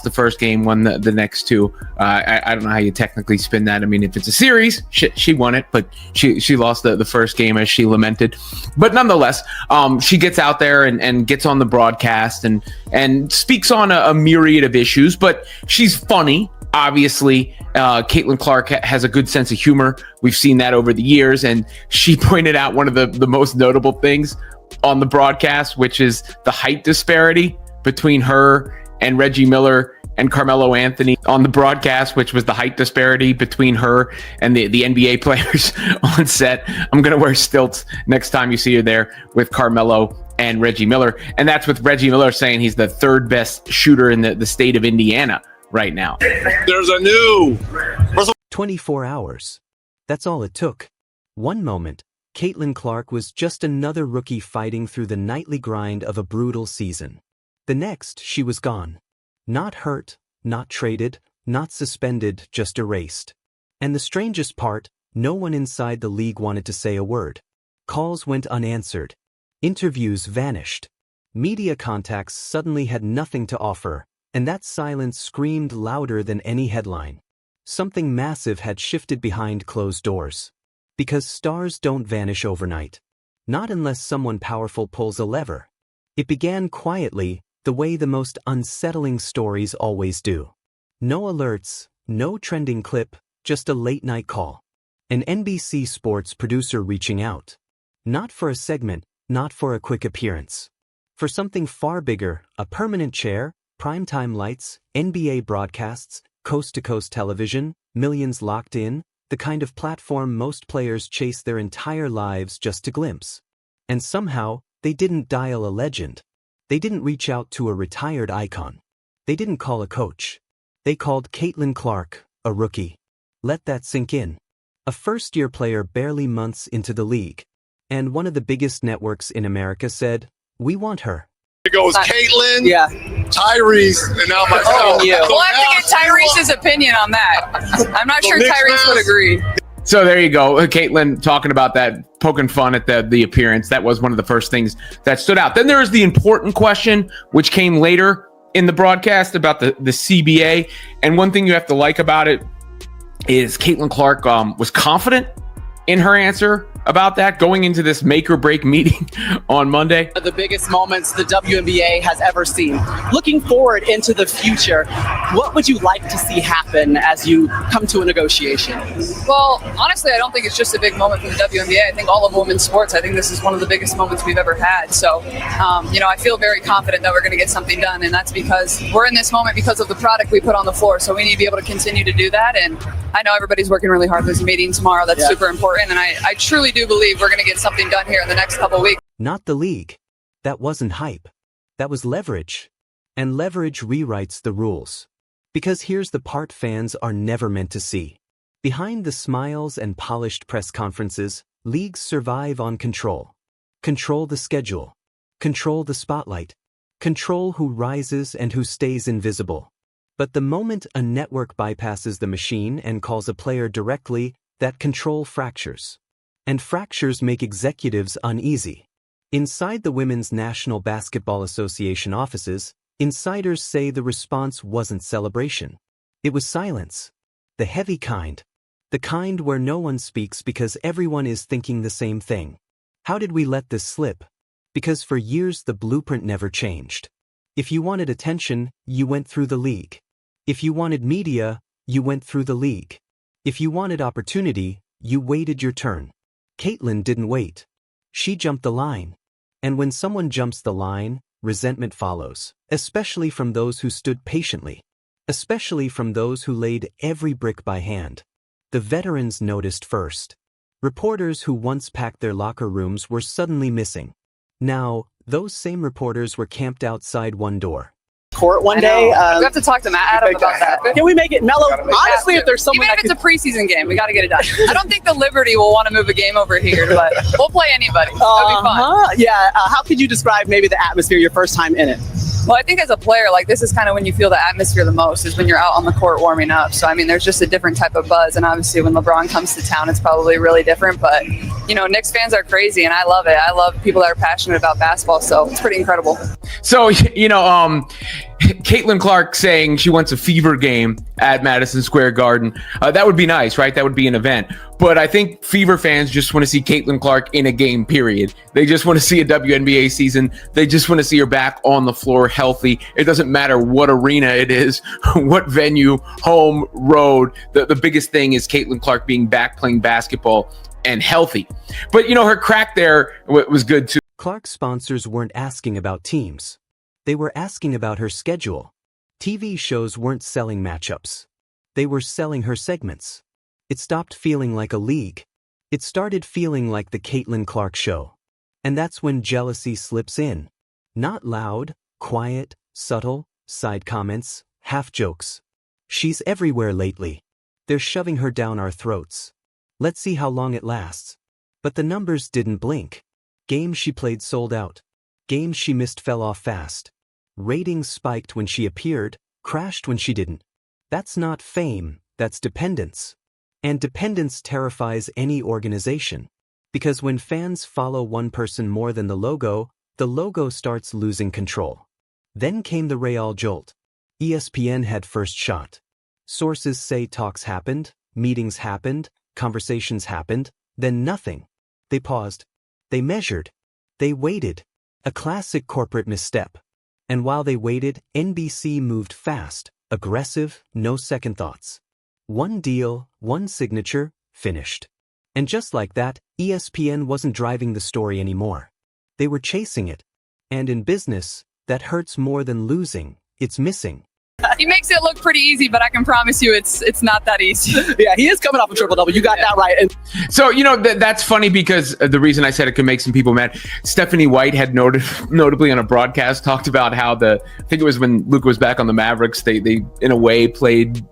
the first game, won the next two. I don't know how you technically spin that. I mean, if it's a series, she won it, but she lost the first game, as she lamented. But nonetheless, she gets out there and gets on the broadcast and speaks on a myriad of issues, but she's funny. Obviously, Caitlin Clark has a good sense of humor. We've seen that over the years, and she pointed out one of the most notable things on the broadcast, which is the height disparity between her and Reggie Miller and Carmelo Anthony on the broadcast, which was the height disparity between her and the NBA players on set. I'm going to wear stilts next time you see her there with Carmelo and Reggie Miller. And that's with Reggie Miller saying he's the third best shooter in the state of Indiana right now. There's a new 24 hours. That's all it took. One moment, Caitlin Clark was just another rookie fighting through the nightly grind of a brutal season. The next, she was gone. Not hurt, not traded, not suspended, just erased. And the strangest part, no one inside the league wanted to say a word. Calls went unanswered. Interviews vanished. Media contacts suddenly had nothing to offer, and that silence screamed louder than any headline. Something massive had shifted behind closed doors. Because stars don't vanish overnight. Not unless someone powerful pulls a lever. It began quietly, the way the most unsettling stories always do. No alerts, no trending clip, just a late-night call. An NBC sports producer reaching out. Not for a segment, not for a quick appearance. For something far bigger, a permanent chair, primetime lights, NBA broadcasts, coast-to-coast television, millions locked in, the kind of platform most players chase their entire lives just to glimpse. And somehow, they didn't dial a legend. They didn't reach out to a retired icon. They didn't call a coach. They called Caitlin Clark, a rookie. Let that sink in. A first-year player barely months into the league. And one of the biggest networks in America said, "We want her." It goes Caitlin, Tyrese, and now myself. Oh, yeah. We'll have to get Tyrese's opinion on that. I'm not sure Tyrese would agree. So there you go. Caitlin talking about that, poking fun at the appearance. That was one of the first things that stood out. Then there is the important question, which came later in the broadcast about the CBA. And one thing you have to like about it is Caitlin Clark was confident in her answer about that going into this make or break meeting on Monday. The biggest moments the WNBA has ever seen. Looking forward into the future, what would you like to see happen as you come to a negotiation? Well, honestly, I don't think it's just a big moment for the WNBA. I think all of women's sports, I think this is one of the biggest moments we've ever had. So, I feel very confident that we're going to get something done. And that's because we're in this moment because of the product we put on the floor. So we need to be able to continue to do that. And I know everybody's working really hard. There's a meeting tomorrow that's super important. And I truly do believe we're going to get something done here in the next couple of weeks. Not the league. That wasn't hype. That was leverage. And leverage rewrites the rules. Because here's the part fans are never meant to see. Behind the smiles and polished press conferences, leagues survive on control. Control the schedule. Control the spotlight. Control who rises and who stays invisible. But the moment a network bypasses the machine and calls a player directly, that control fractures. And fractures make executives uneasy. Inside the Women's National Basketball Association offices, insiders say the response wasn't celebration. It was silence. The heavy kind. The kind where no one speaks because everyone is thinking the same thing. How did we let this slip? Because for years the blueprint never changed. If you wanted attention, you went through the league. If you wanted media, you went through the league. If you wanted opportunity, you waited your turn. Caitlin didn't wait. She jumped the line. And when someone jumps the line, resentment follows, especially from those who stood patiently, especially from those who laid every brick by hand. The veterans noticed first. Reporters who once packed their locker rooms were suddenly missing. Now, those same reporters were camped outside one door. Court one day. We have to talk to Matt Adam about that. Can we make it mellow? Honestly, if there's someone even if it's a preseason game, we got to get it done. I don't think the Liberty will want to move a game over here, but we'll play anybody. That'll be fun. Yeah. How could you describe maybe the atmosphere your first time in it? Well, I think as a player, like this is kind of when you feel the atmosphere the most is when you're out on the court warming up. So, I mean, there's just a different type of buzz. And obviously when LeBron comes to town, it's probably really different. But, Knicks fans are crazy and I love it. I love people that are passionate about basketball. So it's pretty incredible. So, Caitlin Clark saying she wants a Fever game at Madison Square Garden. That would be nice, right? That would be an event. But I think Fever fans just want to see Caitlin Clark in a game, period. They just want to see a WNBA season. They just want to see her back on the floor healthy. It doesn't matter what arena it is, what venue, home, road. The biggest thing is Caitlin Clark being back playing basketball and healthy. But, her crack there was good too. Clark's sponsors weren't asking about teams. They were asking about her schedule. TV shows weren't selling matchups. They were selling her segments. It stopped feeling like a league. It started feeling like the Caitlin Clark show. And that's when jealousy slips in. Not loud, quiet, subtle, side comments, half jokes. She's everywhere lately. They're shoving her down our throats. Let's see how long it lasts. But the numbers didn't blink. Games she played sold out. Games she missed fell off fast. Ratings spiked when she appeared, crashed when she didn't. That's not fame, that's dependence. And dependence terrifies any organization. Because when fans follow one person more than the logo starts losing control. Then came the Real jolt. ESPN had first shot. Sources say talks happened, meetings happened, conversations happened, then nothing. They paused. They measured. They waited. A classic corporate misstep. And while they waited, NBC moved fast, aggressive, no second thoughts. One deal, one signature, finished. And just like that, ESPN wasn't driving the story anymore. They were chasing it. And in business, that hurts more than losing. It's missing. He makes it look pretty easy, but I can promise you it's not that easy. Yeah, he is coming off a triple-double. You got that right. And so, that's funny because the reason I said it could make some people mad, Stephanie White had notably on a broadcast talked about how I think it was when Luka was back on the Mavericks, they in a way played,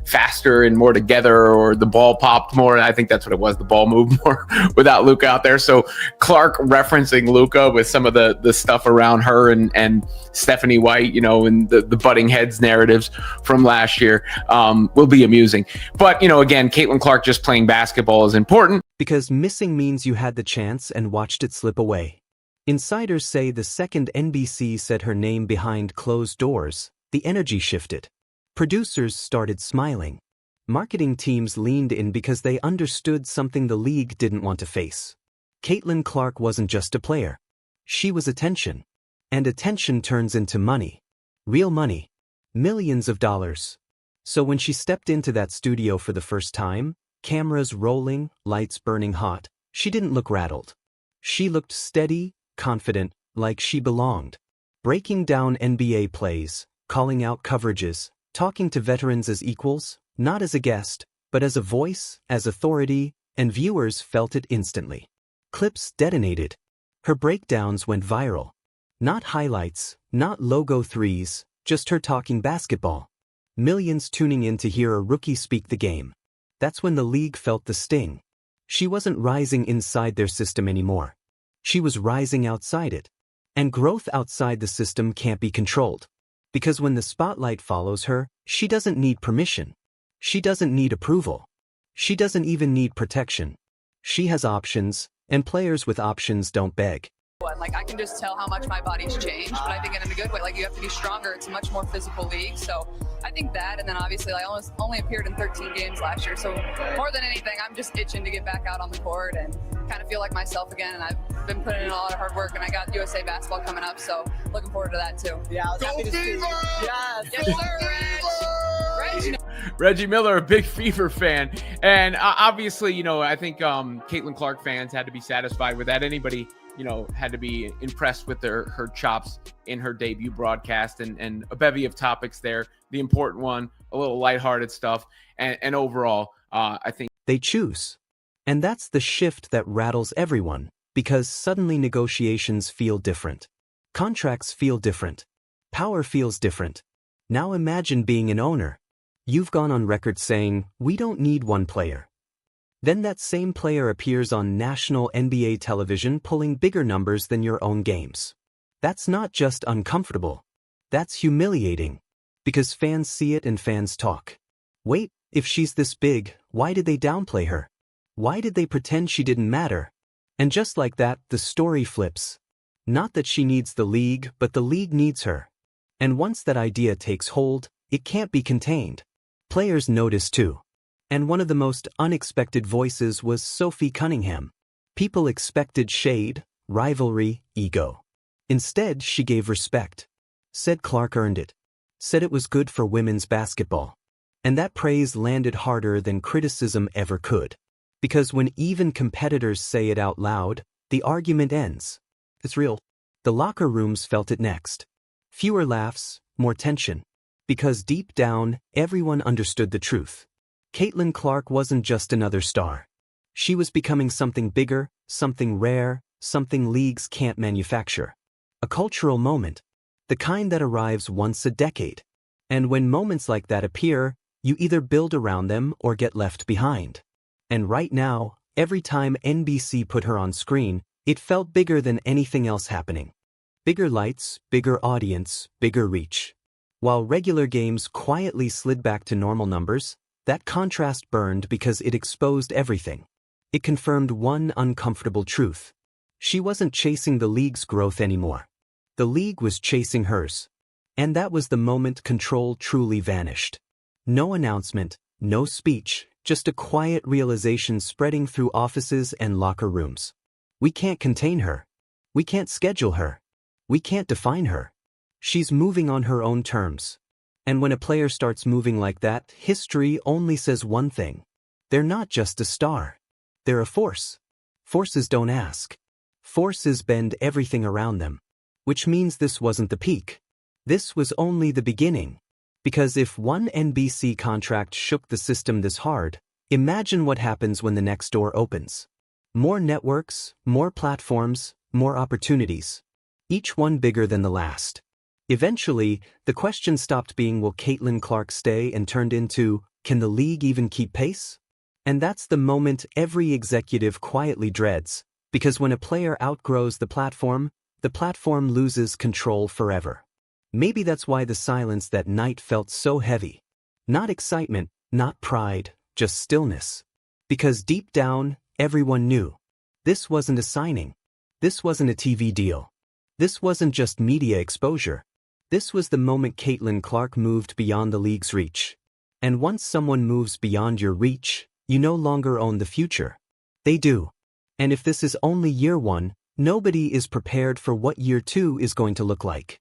faster and more together, or the ball popped more. I think that's what it was. The ball moved more without Luka out there. So Clark referencing Luka with some of the stuff around her and Stephanie White, and the butting heads narratives from last year will be amusing. But, again, Caitlin Clark just playing basketball is important. Because missing means you had the chance and watched it slip away. Insiders say the second NBC said her name behind closed doors, the energy shifted. Producers started smiling. Marketing teams leaned in because they understood something the league didn't want to face. Caitlin Clark wasn't just a player. She was attention. And attention turns into money. Real money. Millions of dollars. So when she stepped into that studio for the first time, cameras rolling, lights burning hot, she didn't look rattled. She looked steady, confident, like she belonged. Breaking down NBA plays, calling out coverages, talking to veterans as equals, not as a guest, but as a voice, as authority, and viewers felt it instantly. Clips detonated. Her breakdowns went viral. Not highlights, not logo threes, just her talking basketball. Millions tuning in to hear a rookie speak the game. That's when the league felt the sting. She wasn't rising inside their system anymore. She was rising outside it. And growth outside the system can't be controlled. Because when the spotlight follows her, she doesn't need permission. She doesn't need approval. She doesn't even need protection. She has options, and players with options don't beg. Like, I can just tell how much my body's changed, but I think in a good way. Like, you have to be stronger. It's a much more physical league. So I think that, and then obviously I only appeared in 13 games last year. So more than anything, I'm just itching to get back out on the court and kind of feel like myself again. And I've been putting in a lot of hard work, and I got USA basketball coming up. So looking forward to that too. yeah, I was happy to see. Yes, sir, Reg. Reggie Miller, a big Fever fan. And obviously, I think Caitlin Clark fans had to be satisfied with that. Anybody had to be impressed with her chops in her debut broadcast, and a bevy of topics there. The important one, a little lighthearted stuff, and overall, I think they choose. And that's the shift that rattles everyone, because suddenly negotiations feel different. Contracts feel different. Power feels different. Now imagine being an owner. You've gone on record saying, "We don't need one player." Then that same player appears on national NBA television pulling bigger numbers than your own games. That's not just uncomfortable. That's humiliating. Because fans see it and fans talk. Wait, if she's this big, why did they downplay her? Why did they pretend she didn't matter? And just like that, the story flips. Not that she needs the league, but the league needs her. And once that idea takes hold, it can't be contained. Players notice too. And one of the most unexpected voices was Sophie Cunningham. People expected shade, rivalry, ego. Instead, she gave respect. Said Clark earned it. Said it was good for women's basketball. And that praise landed harder than criticism ever could. Because when even competitors say it out loud, the argument ends. It's real. The locker rooms felt it next. Fewer laughs, more tension. Because deep down, everyone understood the truth. Caitlin Clark wasn't just another star. She was becoming something bigger, something rare, something leagues can't manufacture. A cultural moment. The kind that arrives once a decade. And when moments like that appear, you either build around them or get left behind. And right now, every time NBC put her on screen, it felt bigger than anything else happening. Bigger lights, bigger audience, bigger reach. While regular games quietly slid back to normal numbers, that contrast burned because it exposed everything. It confirmed one uncomfortable truth. She wasn't chasing the league's growth anymore. The league was chasing hers. And that was the moment control truly vanished. No announcement, no speech, just a quiet realization spreading through offices and locker rooms. We can't contain her. We can't schedule her. We can't define her. She's moving on her own terms. And when a player starts moving like that, history only says one thing. They're not just a star. They're a force. Forces don't ask. Forces bend everything around them. Which means this wasn't the peak. This was only the beginning. Because if one NBC contract shook the system this hard, imagine what happens when the next door opens. More networks, more platforms, more opportunities. Each one bigger than the last. Eventually, the question stopped being will Caitlin Clark stay and turned into, can the league even keep pace? And that's the moment every executive quietly dreads, because when a player outgrows the platform loses control forever. Maybe that's why the silence that night felt so heavy. Not excitement, not pride, just stillness. Because deep down, everyone knew. This wasn't a signing. This wasn't a TV deal. This wasn't just media exposure. This was the moment Caitlin Clark moved beyond the league's reach. And once someone moves beyond your reach, you no longer own the future. They do. And if this is only year one, nobody is prepared for what year two is going to look like.